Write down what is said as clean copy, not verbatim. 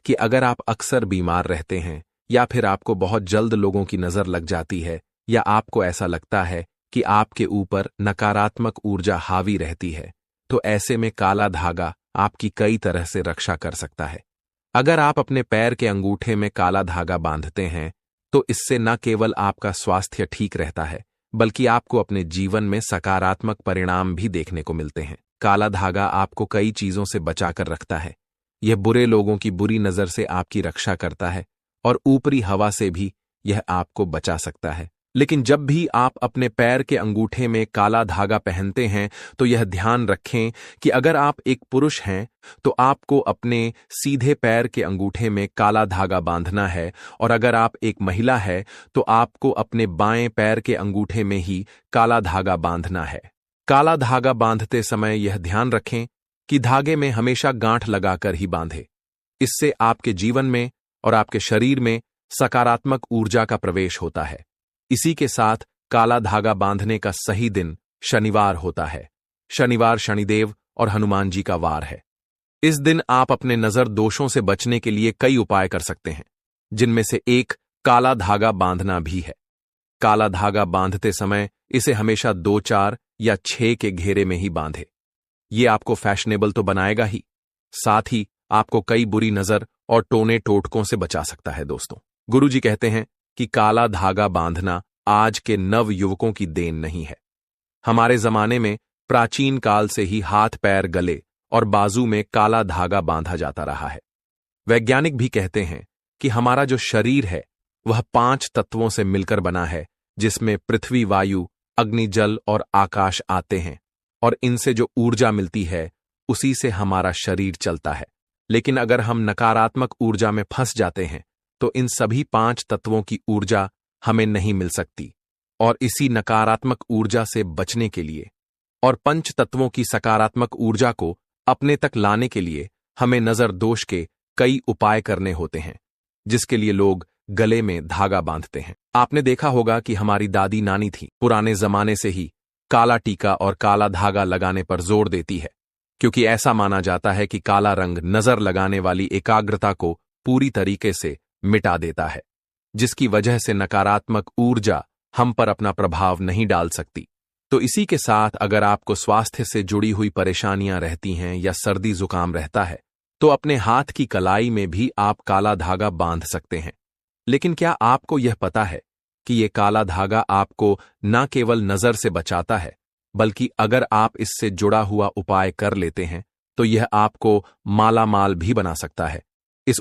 कि अगर आप अक्सर बीमार रहते हैं या फिर आपको बहुत जल्द लोगों की नज़र लग जाती है या आपको ऐसा लगता है कि आपके ऊपर नकारात्मक ऊर्जा हावी रहती है, तो ऐसे में काला धागा आपकी कई तरह से रक्षा कर सकता है। अगर आप अपने पैर के अंगूठे में काला धागा बांधते हैं, तो इससे न केवल आपका स्वास्थ्य ठीक रहता है, बल्कि आपको अपने जीवन में सकारात्मक परिणाम भी देखने को मिलते हैं। काला धागा आपको कई चीजों से बचाकर रखता है। यह बुरे लोगों की बुरी नजर से आपकी रक्षा करता है और ऊपरी हवा से भी यह आपको बचा सकता है। लेकिन जब भी आप अपने पैर के अंगूठे में काला धागा पहनते हैं, तो यह ध्यान रखें कि अगर आप एक पुरुष हैं तो आपको अपने सीधे पैर के अंगूठे में काला धागा बांधना है, और अगर आप एक महिला है तो आपको अपने बाएं पैर के अंगूठे में ही काला धागा बांधना है। काला धागा बांधते समय यह ध्यान रखें कि धागे में हमेशा गांठ लगाकर ही बांधे। इससे आपके जीवन में और आपके शरीर में सकारात्मक ऊर्जा का प्रवेश होता है। इसी के साथ काला धागा बांधने का सही दिन शनिवार होता है। शनिवार शनिदेव और हनुमान जी का वार है। इस दिन आप अपने नजर दोषों से बचने के लिए कई उपाय कर सकते हैं, जिनमें से एक काला धागा बांधना भी है। काला धागा बांधते समय इसे हमेशा 2, 4 या 6 के घेरे में ही बांधे। ये आपको फैशनेबल तो बनाएगा ही, साथ ही आपको कई बुरी नजर और टोने टोटकों से बचा सकता है। दोस्तों, गुरुजी कहते हैं कि काला धागा बांधना आज के नव युवकों की देन नहीं है। हमारे जमाने में प्राचीन काल से ही हाथ, पैर, गले और बाजू में काला धागा बांधा जाता रहा है। वैज्ञानिक भी कहते हैं कि हमारा जो शरीर है वह 5 तत्वों से मिलकर बना है, जिसमें पृथ्वी, वायु, अग्नि, जल और आकाश आते हैं, और इनसे जो ऊर्जा मिलती है उसी से हमारा शरीर चलता है। लेकिन अगर हम नकारात्मक ऊर्जा में फंस जाते हैं तो इन सभी 5 तत्वों की ऊर्जा हमें नहीं मिल सकती, और इसी नकारात्मक ऊर्जा से बचने के लिए और 5 तत्वों की सकारात्मक ऊर्जा को अपने तक लाने के लिए हमें नजर दोष के कई उपाय करने होते हैं, जिसके लिए लोग गले में धागा बांधते हैं। आपने देखा होगा कि हमारी दादी नानी थी, पुराने जमाने से ही काला टीका और काला धागा लगाने पर जोर देती है, क्योंकि ऐसा माना जाता है कि काला रंग नजर लगाने वाली एकाग्रता को पूरी तरीके से मिटा देता है, जिसकी वजह से नकारात्मक ऊर्जा हम पर अपना प्रभाव नहीं डाल सकती। तो इसी के साथ अगर आपको स्वास्थ्य से जुड़ी हुई परेशानियां रहती हैं या सर्दी जुकाम रहता है, तो अपने हाथ की कलाई में भी आप काला धागा बांध सकते हैं। लेकिन क्या आपको यह पता है कि यह काला धागा आपको न केवल नजर से बचाता है, बल्कि अगर आप इससे जुड़ा हुआ उपाय कर लेते हैं तो यह आपको माला माल भी बना सकता है।